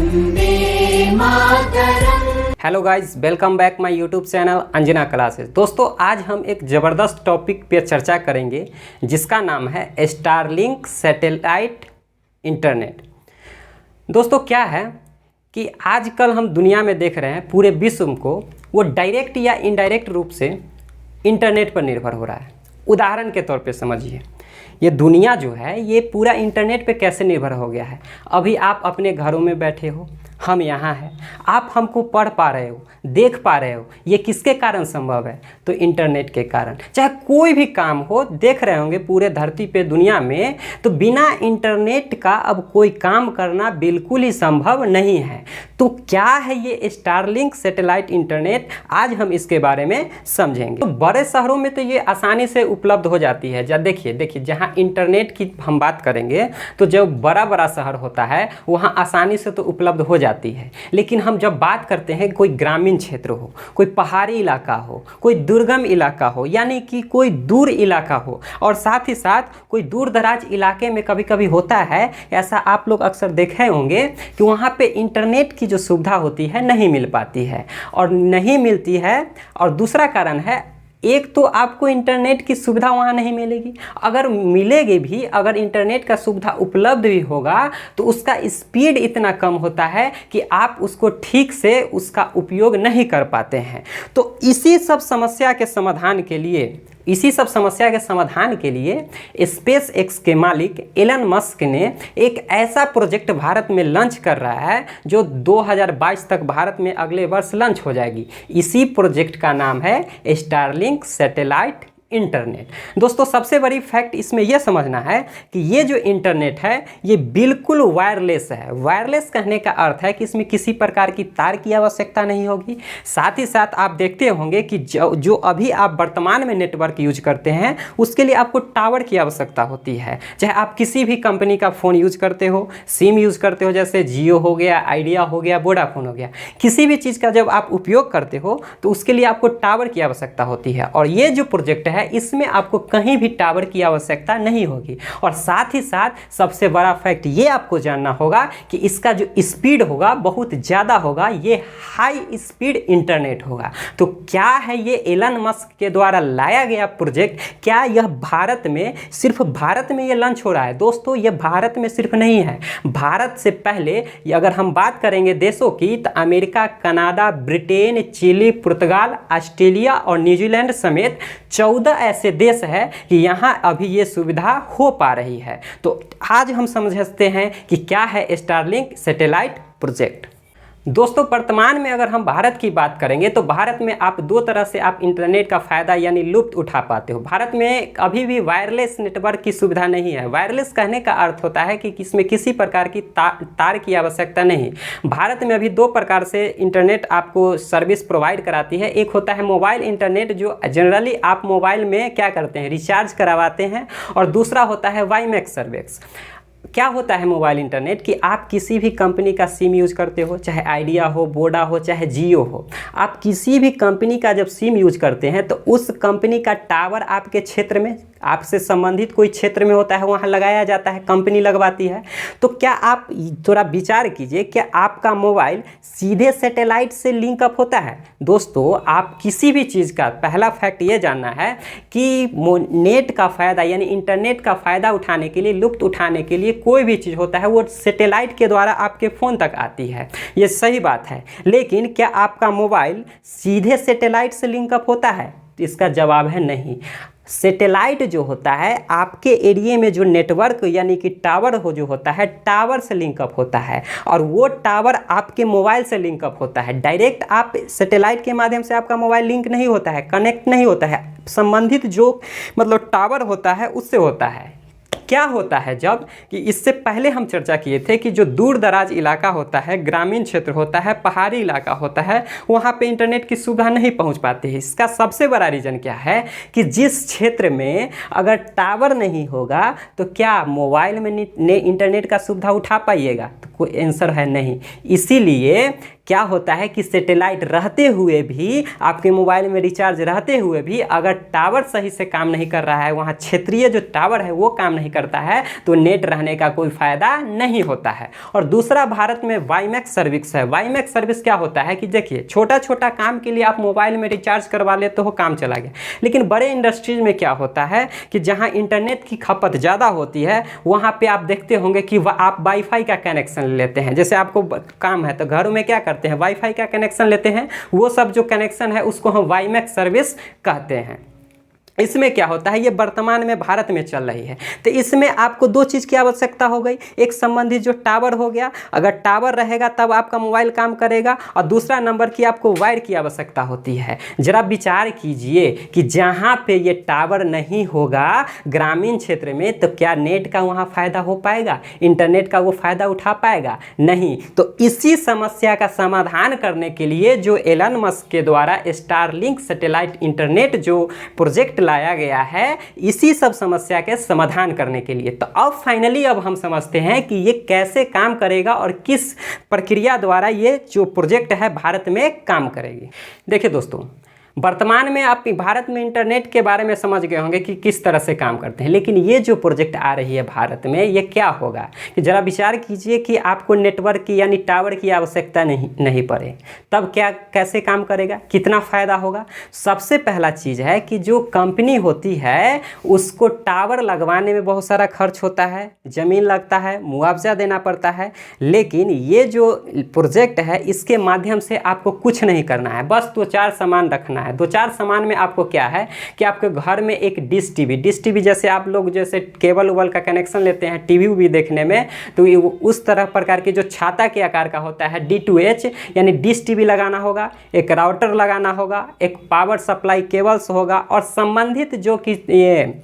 Vande Mataram. Hello guys, welcome back my YouTube channel Anjana classes. दोस्तों, आज हम एक ज़बरदस्त टॉपिक पे चर्चा करेंगे जिसका नाम है स्टारलिंक सैटेलाइट इंटरनेट। दोस्तों, क्या है कि आजकल हम दुनिया में देख रहे हैं पूरे विश्व को वो डायरेक्ट या इनडायरेक्ट रूप से इंटरनेट पर निर्भर हो रहा है। उदाहरण के तौर पे समझिए, ये दुनिया जो है ये पूरा इंटरनेट पे कैसे निर्भर हो गया है। अभी आप अपने घरों में बैठे हो, हम यहाँ हैं, आप हमको पढ़ पा रहे हो, देख पा रहे हो, ये किसके कारण संभव है? तो इंटरनेट के कारण। चाहे कोई भी काम हो, देख रहे होंगे पूरे धरती पे दुनिया में, तो बिना इंटरनेट का अब कोई काम करना बिल्कुल ही संभव नहीं है। तो क्या है ये स्टारलिंक सैटेलाइट इंटरनेट? आज हम इसके बारे में समझेंगे। तो बड़े शहरों में तो ये आसानी से उपलब्ध हो जाती है। जब देखिए जहाँ इंटरनेट की हम बात करेंगे तो जो बड़ा शहर होता है वहाँ आसानी से तो उपलब्ध हो जाती है। लेकिन हम जब बात करते हैं कोई ग्रामीण क्षेत्र हो, कोई पहाड़ी इलाका हो, कोई दुर्गम इलाका हो, यानी कि कोई दूर इलाका हो, और साथ ही साथ कोई दूर दराज इलाके में कभी कभी होता है ऐसा, आप लोग अक्सर देखे होंगे कि वहाँ पे इंटरनेट की जो सुविधा होती है नहीं मिल पाती है, और नहीं मिलती है। और दूसरा कारण है, एक तो आपको इंटरनेट की सुविधा वहाँ नहीं मिलेगी, अगर मिलेगी भी, अगर इंटरनेट का सुविधा उपलब्ध भी होगा तो उसका स्पीड इतना कम होता है कि आप उसको ठीक से उसका उपयोग नहीं कर पाते हैं। तो इसी सब समस्या के समाधान के लिए स्पेस एक्स के मालिक एलन मस्क ने एक ऐसा प्रोजेक्ट भारत में लॉन्च कर रहा है जो 2022 तक भारत में अगले वर्ष लॉन्च हो जाएगी। इसी प्रोजेक्ट का नाम है स्टारलिंक सैटेलाइट इंटरनेट। दोस्तों, सबसे बड़ी फैक्ट इसमें यह समझना है कि ये जो इंटरनेट है ये बिल्कुल वायरलेस है। वायरलेस कहने का अर्थ है कि इसमें किसी प्रकार की तार की आवश्यकता नहीं होगी। साथ ही साथ आप देखते होंगे कि जो अभी आप वर्तमान में नेटवर्क यूज करते हैं उसके लिए आपको टावर की आवश्यकता होती है। चाहे आप किसी भी कंपनी का फ़ोन यूज करते हो, सिम यूज करते हो, जैसे जियो हो गया, आइडिया हो गया, वोडाफोन हो गया, किसी भी चीज़ का जब आप उपयोग करते हो तो उसके लिए आपको टावर की आवश्यकता होती है। और ये जो प्रोजेक्ट है इसमें आपको कहीं भी टावर की आवश्यकता नहीं होगी। और साथ ही साथ सबसे बड़ा फैक्ट ये आपको जानना होगा कि इसका जो स्पीड होगा बहुत ज़्यादा होगा, ये हाई स्पीड इंटरनेट होगा। तो क्या है ये एलन मस्क के द्वारा लाया गया प्रोजेक्ट? क्या यह सिर्फ भारत में ये लॉन्च हो रहा है? दोस्तों, ये भारत में सिर्फ नहीं है, भारत से पहले अगर हम बात करेंगे देशों की तो अमेरिका, कनाडा, ब्रिटेन, चिली, पुर्तगाल, ऑस्ट्रेलिया और न्यूजीलैंड समेत 14 ऐसे देश है कि यहाँ अभी ये सुविधा हो पा रही है। तो आज हम समझते हैं कि क्या है स्टारलिंक सैटेलाइट प्रोजेक्ट। दोस्तों, वर्तमान में अगर हम भारत की बात करेंगे तो भारत में आप दो तरह से आप इंटरनेट का फ़ायदा यानी लुत्फ उठा पाते हो। भारत में अभी भी वायरलेस नेटवर्क की सुविधा नहीं है। वायरलेस कहने का अर्थ होता है कि इसमें किसी प्रकार की तार की आवश्यकता नहीं। भारत में अभी दो प्रकार से इंटरनेट आपको सर्विस प्रोवाइड कराती है। एक होता है मोबाइल इंटरनेट, जो जनरली आप मोबाइल में क्या करते हैं, रिचार्ज करवाते हैं, और दूसरा होता है वाईमैक्स सर्विस। क्या होता है मोबाइल इंटरनेट कि आप किसी भी कंपनी का सिम यूज करते हो, चाहे आइडिया हो, वोडा हो, चाहे जियो हो, आप किसी भी कंपनी का जब सिम यूज करते हैं तो उस कंपनी का टावर आपके क्षेत्र में, आपसे संबंधित कोई क्षेत्र में होता है, वहाँ लगाया जाता है, कंपनी लगवाती है। तो क्या आप थोड़ा विचार कीजिए, क्या आपका मोबाइल सीधे सैटेलाइट से लिंकअप होता है? दोस्तों, आप किसी भी चीज़ का पहला फैक्ट ये जानना है कि नेट का फ़ायदा यानी इंटरनेट का फ़ायदा उठाने के लिए, लुत्फ उठाने के लिए कोई भी चीज़ होता है वो सैटेलाइट के द्वारा आपके फ़ोन तक आती है। ये सही बात है, लेकिन क्या आपका मोबाइल सीधे सैटेलाइट से लिंकअप होता है? इसका जवाब है नहीं। सैटेलाइट जो होता है आपके एरिया में जो नेटवर्क यानी कि टावर हो जो होता है, टावर से लिंकअप होता है, और वो टावर आपके मोबाइल से लिंकअप होता है। डायरेक्ट आप सैटेलाइट के माध्यम से आपका मोबाइल लिंक नहीं होता है, कनेक्ट नहीं होता है, संबंधित जो टावर होता है उससे होता है। क्या होता है जब कि इससे पहले हम चर्चा किए थे कि जो दूर दराज इलाका होता है, ग्रामीण क्षेत्र होता है, पहाड़ी इलाका होता है, वहाँ पे इंटरनेट की सुविधा नहीं पहुँच पाती है। इसका सबसे बड़ा रीज़न क्या है कि जिस क्षेत्र में अगर टावर नहीं होगा तो क्या मोबाइल में इंटरनेट का सुविधा उठा पाइएगा? तो कोई आंसर है नहीं। इसीलिए क्या होता है कि सैटेलाइट रहते हुए भी, आपके मोबाइल में रिचार्ज रहते हुए भी अगर टावर सही से काम नहीं कर रहा है, वहाँ क्षेत्रीय जो टावर है वो काम नहीं करता है, तो नेट रहने का कोई फ़ायदा नहीं होता है। और दूसरा, भारत में वाईमैक्स सर्विस है। वाईमैक्स सर्विस क्या होता है कि देखिए, छोटा छोटा काम के लिए आप मोबाइल में रिचार्ज करवा लेते हो, काम चला गया। लेकिन बड़े इंडस्ट्रीज में क्या होता है कि जहाँ इंटरनेट की खपत ज़्यादा होती है, वहाँ पे आप देखते होंगे कि आप वाईफाई का कनेक्शन लेते हैं। जैसे आपको काम है तो घरों में क्या करते हैं, वाईफाई का कनेक्शन लेते हैं। वो सब जो कनेक्शन है उसको हम वाईमैक्स सर्विस कहते हैं। इसमें क्या होता है, ये वर्तमान में भारत में चल रही है। तो इसमें आपको दो चीज़ की आवश्यकता हो गई, एक संबंधित जो टावर हो गया, अगर टावर रहेगा तब आपका मोबाइल काम करेगा, और दूसरा नंबर की आपको वायर की आवश्यकता होती है। जरा विचार कीजिए कि जहाँ पे ये टावर नहीं होगा ग्रामीण क्षेत्र में, तो क्या नेट का वहाँ फ़ायदा हो पाएगा, इंटरनेट का वो फ़ायदा उठा पाएगा? नहीं। तो इसी समस्या का समाधान करने के लिए जो एलन मस्क के द्वारा स्टारलिंक सैटेलाइट इंटरनेट जो प्रोजेक्ट लाया गया है, इसी सब समस्या के समाधान करने के लिए। तो अब फाइनली अब हम समझते हैं कि ये कैसे काम करेगा और किस प्रक्रिया द्वारा ये जो प्रोजेक्ट है भारत में काम करेगी। देखिए दोस्तों, वर्तमान में आप भारत में इंटरनेट के बारे में समझ गए होंगे कि किस तरह से काम करते हैं, लेकिन ये जो प्रोजेक्ट आ रही है भारत में, ये क्या होगा कि ज़रा विचार कीजिए कि आपको नेटवर्क की यानी टावर की आवश्यकता नहीं पड़े, तब क्या कैसे काम करेगा, कितना फ़ायदा होगा। सबसे पहला चीज़ है कि जो कंपनी होती है उसको टावर लगवाने में बहुत सारा खर्च होता है, ज़मीन लगता है, मुआवजा देना पड़ता है। लेकिन ये जो प्रोजेक्ट है इसके माध्यम से आपको कुछ नहीं करना है, बस 2-4 सामान रखना है। 2-4 सामान में आपको क्या है कि आपके घर में एक डिश टीवी जैसे आप लोग जैसे केबल उबल का कनेक्शन लेते हैं टीवी भी देखने में, तो ये उस तरह प्रकार के जो छाता के आकार का होता है D2H यानी डिश टीवी लगाना होगा, एक राउटर लगाना होगा, एक पावर सप्लाई केबल्स होगा, और संबंधित जो कि ये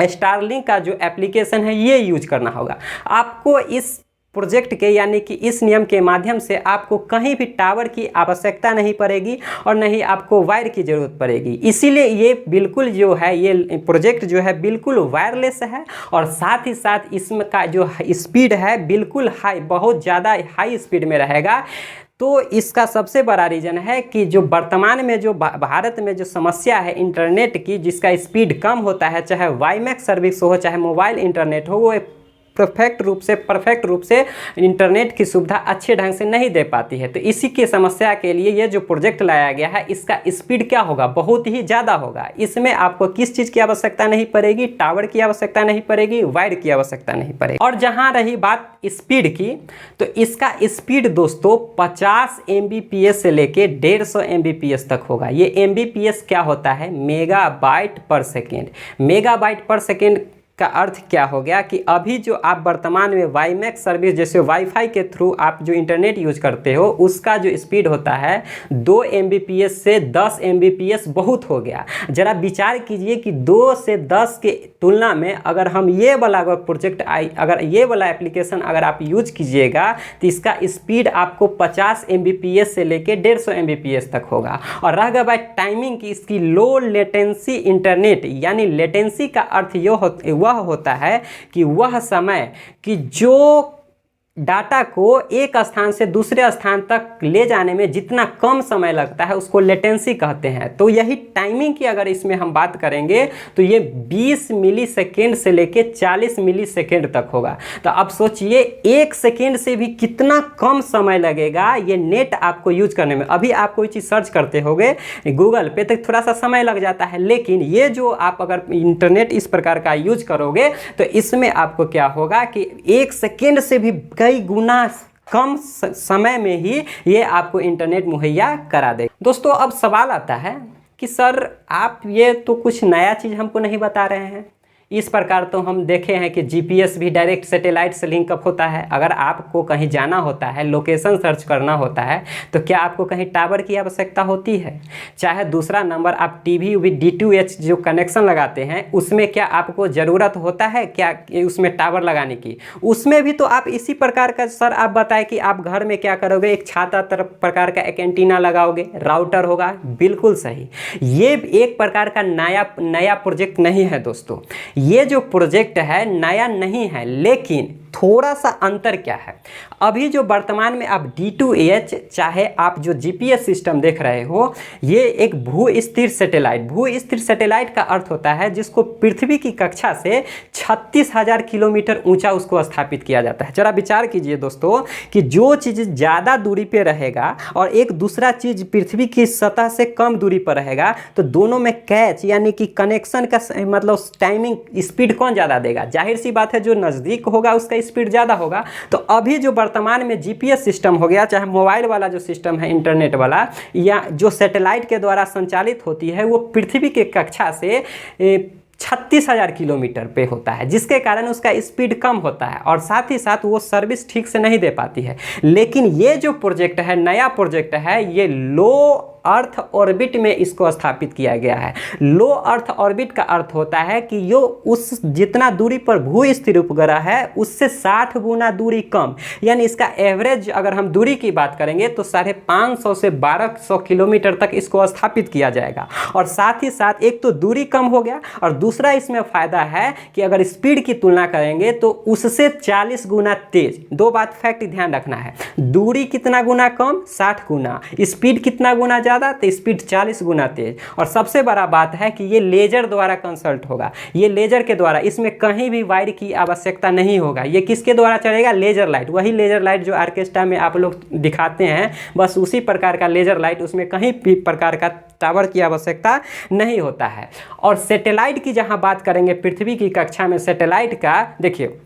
स्टारलिंक का जो एप्लीकेशन है ये यूज करना होगा। आपको इस प्रोजेक्ट के यानी कि इस नियम के माध्यम से आपको कहीं भी टावर की आवश्यकता नहीं पड़ेगी और नहीं आपको वायर की ज़रूरत पड़ेगी। इसीलिए ये बिल्कुल जो है, ये प्रोजेक्ट जो है बिल्कुल वायरलेस है, और साथ ही साथ इसमें का जो स्पीड है बिल्कुल हाई, बहुत ज़्यादा हाई स्पीड में रहेगा। तो इसका सबसे बड़ा रीज़न है कि जो वर्तमान में जो भारत में जो समस्या है इंटरनेट की, जिसका स्पीड कम होता है, चाहे वाईमैक्स सर्विस हो चाहे मोबाइल इंटरनेट हो, वो परफेक्ट रूप से इंटरनेट की सुविधा अच्छे ढंग से नहीं दे पाती है। तो इसी की समस्या के लिए ये जो प्रोजेक्ट लाया गया है, इसका स्पीड क्या होगा, बहुत ही ज़्यादा होगा। इसमें आपको किस चीज़ की आवश्यकता नहीं पड़ेगी, टावर की आवश्यकता नहीं पड़ेगी, वायर की आवश्यकता नहीं पड़ेगी। और जहाँ रही बात स्पीड की, तो इसका स्पीड दोस्तों 50 Mbps से लेके 150 Mbps तक होगा। ये Mbps क्या होता है, मेगाबाइट पर सेकेंड। मेगाबाइट पर सेकेंड का अर्थ क्या हो गया कि अभी जो आप वर्तमान में वाईमैक्स सर्विस जैसे वाईफाई के थ्रू आप जो इंटरनेट यूज करते हो, उसका जो स्पीड होता है 2 Mbps से 10 Mbps बहुत हो गया। ज़रा विचार कीजिए कि 2 से 10 के तुलना में अगर हम ये वाला प्रोजेक्ट अगर ये वाला एप्लीकेशन अगर आप यूज कीजिएगा, तो इसका स्पीड आपको 50 Mbps से लेके 150 Mbps तक होगा। और रह गया बात टाइमिंग की, इसकी लो लेटेंसी इंटरनेट, यानी लेटेंसी का अर्थ वह होता है कि वह समय कि जो डाटा को एक स्थान से दूसरे स्थान तक ले जाने में जितना कम समय लगता है उसको लेटेंसी कहते हैं। तो यही टाइमिंग की अगर इसमें हम बात करेंगे तो ये 20 मिलीसेकेंड से लेके 40 मिलीसेकेंड तक होगा। तो अब सोचिए 1 सेकेंड से भी कितना कम समय लगेगा ये नेट आपको यूज करने में। अभी आप कोई चीज़ सर्च करते होगे गूगल पे तो थोड़ा सा समय लग जाता है, लेकिन ये जो आप अगर इंटरनेट इस प्रकार का यूज करोगे तो इसमें आपको क्या होगा कि 1 सेकेंड से भी कई गुना कम समय में ही ये आपको इंटरनेट मुहैया करा दे। दोस्तों अब सवाल आता है कि सर आप ये तो कुछ नया चीज़ हमको नहीं बता रहे हैं। इस प्रकार तो हम देखे हैं कि जीपीएस भी डायरेक्ट सैटेलाइट से लिंकअप होता है। अगर आपको कहीं जाना होता है, लोकेशन सर्च करना होता है, तो क्या आपको कहीं टावर की आवश्यकता होती है? चाहे दूसरा नंबर आप टीवी भी D2H जो कनेक्शन लगाते हैं उसमें क्या आपको ज़रूरत होता है क्या उसमें टावर लगाने की? उसमें भी तो आप इसी प्रकार का सर आप बताएं कि आप घर में क्या करोगे, एक छाता प्रकार का एक एंटीना लगाओगे, राउटर होगा। बिल्कुल सही, ये एक प्रकार का नया प्रोजेक्ट नहीं है दोस्तों। ये जो प्रोजेक्ट है नया नहीं है, लेकिन थोड़ा सा अंतर क्या है। अभी जो वर्तमान में आप D2H चाहे आप जो GPS सिस्टम देख रहे हो, ये एक भू स्थिर सैटेलाइट का अर्थ होता है जिसको पृथ्वी की कक्षा से 36,000 किलोमीटर ऊंचा उसको स्थापित किया जाता है। जरा विचार कीजिए दोस्तों कि जो चीज़ ज़्यादा दूरी पे रहेगा और एक दूसरा चीज़ पृथ्वी की सतह से कम दूरी पर रहेगा, तो दोनों में कैच यानी कि कनेक्शन का मतलब टाइमिंग स्पीड कौन ज़्यादा देगा। जाहिर सी बात है जो नज़दीक होगा उसका स्पीड ज़्यादा होगा। तो अभी जो वर्तमान में GPS सिस्टम हो गया, चाहे मोबाइल वाला जो सिस्टम है इंटरनेट वाला, या जो सैटेलाइट के द्वारा संचालित होती है, वो पृथ्वी के कक्षा से 36,000 किलोमीटर पे होता है, जिसके कारण उसका स्पीड कम होता है और साथ ही साथ वो सर्विस ठीक से नहीं दे पाती है। लेकिन ये जो प्रोजेक्ट है, नया प्रोजेक्ट है, ये लो अर्थ ऑर्बिट में इसको स्थापित किया गया है। लो अर्थ ऑर्बिट का अर्थ होता है कि यो उस जितना दूरी पर भू स्थिर उपग्रह है उससे 60 गुना दूरी कम, यानी इसका एवरेज अगर हम दूरी की बात करेंगे तो 550 से 1200 किलोमीटर तक इसको स्थापित किया जाएगा। और साथ ही साथ एक तो दूरी कम हो गया और दूसरा इसमें फ़ायदा है कि अगर स्पीड की तुलना करेंगे तो उससे 40 गुना तेज। दो बात फैक्ट ध्यान रखना है, दूरी कितना गुना कम, 60 गुना, स्पीड कितना गुना ज़्यादा, तो स्पीड 40 गुना तेज। और सबसे बड़ा बात है कि ये लेजर द्वारा कंसल्ट होगा, ये लेजर के द्वारा, इसमें कहीं भी वायर की आवश्यकता नहीं होगा। ये किसके द्वारा चलेगा, लेजर लाइट, वही लेजर लाइट जो ऑर्केस्ट्रा में आप लोग दिखाते हैं, बस उसी प्रकार का लेजर लाइट, उसमें कहीं भी प्रकार का टावर की आवश्यकता नहीं होता है। और सैटेलाइट की जहां बात करेंगे, पृथ्वी की कक्षा में सैटेलाइट का, देखिए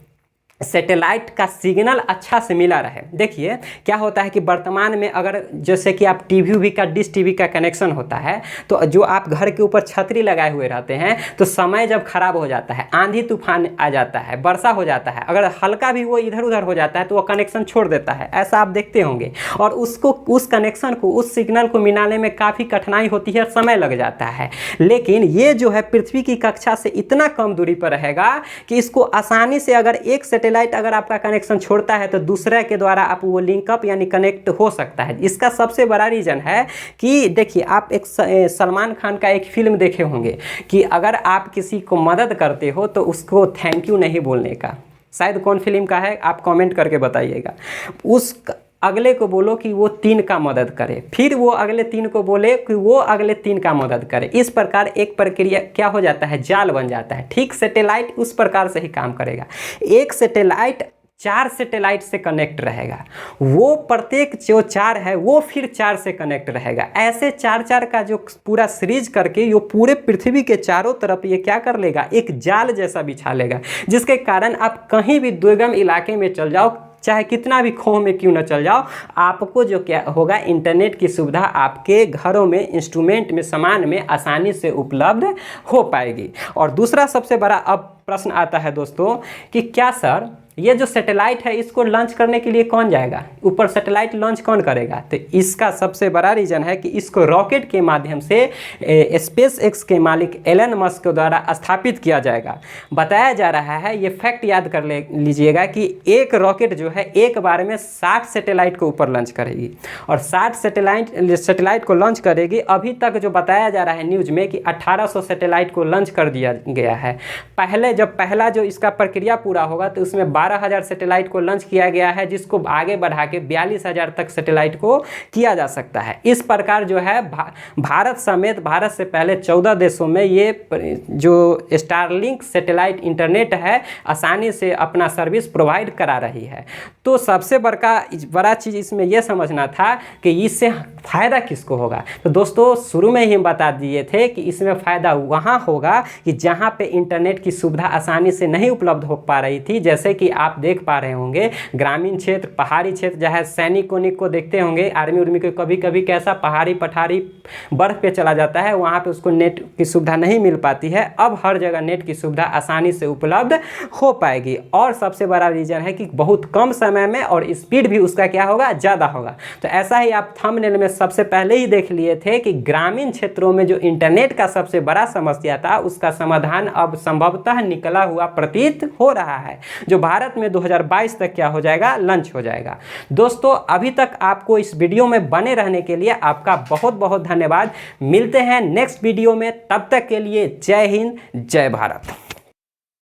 सैटेलाइट का सिग्नल अच्छा से मिला रहे। देखिए क्या होता है कि वर्तमान में अगर जैसे कि आप टीवी का डिश टीवी का कनेक्शन होता है, तो जो आप घर के ऊपर छतरी लगाए हुए रहते हैं, तो समय जब खराब हो जाता है, आंधी तूफान आ जाता है, वर्षा हो जाता है, अगर हल्का भी वो इधर उधर हो जाता है तो वो कनेक्शन छोड़ देता है, ऐसा आप देखते होंगे। और उसको उस कनेक्शन को, उस सिग्नल को मिलाने में काफ़ी कठिनाई होती है, समय लग जाता है। लेकिन ये जो है पृथ्वी की कक्षा से इतना कम दूरी पर रहेगा कि इसको आसानी से, अगर एक सैटेलाइट अगर आपका कनेक्शन छोड़ता है तो दूसरे के द्वारा आप वो लिंकअप यानी कनेक्ट हो सकता है। इसका सबसे बड़ा रीज़न है कि देखिए आप एक सलमान खान का एक फिल्म देखे होंगे कि अगर आप किसी को मदद करते हो तो उसको थैंक यू नहीं बोलने का, शायद कौन फिल्म का है आप कमेंट करके बताइएगा। उस अगले को बोलो कि वो 3 का मदद करे, फिर वो अगले 3 को बोले कि वो अगले 3 का मदद करे। इस प्रकार एक प्रक्रिया क्या हो जाता है, जाल बन जाता है। ठीक सैटेलाइट उस प्रकार से ही काम करेगा। एक सैटेलाइट 4 सैटेलाइट से कनेक्ट रहेगा, वो प्रत्येक जो 4 है वो फिर 4 से कनेक्ट रहेगा। ऐसे 4-4 का जो पूरा सीरीज करके ये पूरे पृथ्वी के चारों तरफ ये क्या कर लेगा, एक जाल जैसा बिछा लेगा, जिसके कारण आप कहीं भी दुर्गम इलाके में चल जाओ, चाहे कितना भी खो में क्यों ना चल जाओ, आपको जो क्या होगा, इंटरनेट की सुविधा आपके घरों में, इंस्ट्रूमेंट में, सामान में आसानी से उपलब्ध हो पाएगी। और दूसरा सबसे बड़ा अब प्रश्न आता है दोस्तों कि क्या सर ये जो सैटेलाइट है इसको लॉन्च करने के लिए कौन जाएगा, ऊपर सैटेलाइट लॉन्च कौन करेगा। तो इसका सबसे बड़ा रीज़न है कि इसको रॉकेट के माध्यम से स्पेस एक्स के मालिक एलन मस्क के द्वारा स्थापित किया जाएगा। बताया जा रहा है, ये फैक्ट याद कर लीजिएगा कि एक रॉकेट जो है एक बार में 60 सैटेलाइट को ऊपर लॉन्च करेगी और 60 सैटेलाइट को लॉन्च करेगी। अभी तक जो बताया जा रहा है न्यूज़ में कि 1800 सैटेलाइट को लॉन्च कर दिया गया है। पहले जब पहला जो इसका प्रक्रिया पूरा होगा तो उसमें 12,000 सैटेलाइट को लॉन्च किया गया है, जिसको आगे बढ़ा के 42,000 तक सैटेलाइट को किया जा सकता है। इस प्रकार जो है भारत समेत, भारत से पहले 14 देशों में ये जो स्टारलिंक सैटेलाइट इंटरनेट है आसानी से अपना सर्विस प्रोवाइड करा रही है। तो सबसे बड़ा चीज़ इसमें यह समझना था कि इससे फ़ायदा किसको होगा। तो दोस्तों शुरू में ही हम बता दिए थे कि इसमें फ़ायदा वहाँ होगा कि जहाँ पे इंटरनेट की सुविधा आसानी से नहीं उपलब्ध हो पा रही थी। जैसे कि आप देख पा रहे होंगे ग्रामीण क्षेत्र, पहाड़ी क्षेत्र, जहाँ सैनिक को देखते होंगे, आर्मी उर्मी को कभी कभी कैसा पहाड़ी पठारी बर्फ़ पे चला जाता है, वहाँ पे उसको नेट की सुविधा नहीं मिल पाती है। अब हर जगह नेट की सुविधा आसानी से उपलब्ध हो पाएगी। और सबसे बड़ा रीज़न है कि बहुत कम समय में और स्पीड भी उसका क्या होगा, ज़्यादा होगा। तो ऐसा ही आप थंबनेल में सबसे पहले ही देख लिए थे कि ग्रामीण क्षेत्रों में जो इंटरनेट का सबसे बड़ा समस्या था उसका समाधान अब संभवतः निकला हुआ प्रतीत हो रहा है, जो भारत में 2022 तक क्या हो जाएगा, लॉन्च हो जाएगा। दोस्तों अभी तक आपको इस वीडियो में बने रहने के लिए आपका बहुत बहुत धन्यवाद। मिलते हैं नेक्स्ट वीडियो में, तब तक के लिए जय हिंद, जय भारत।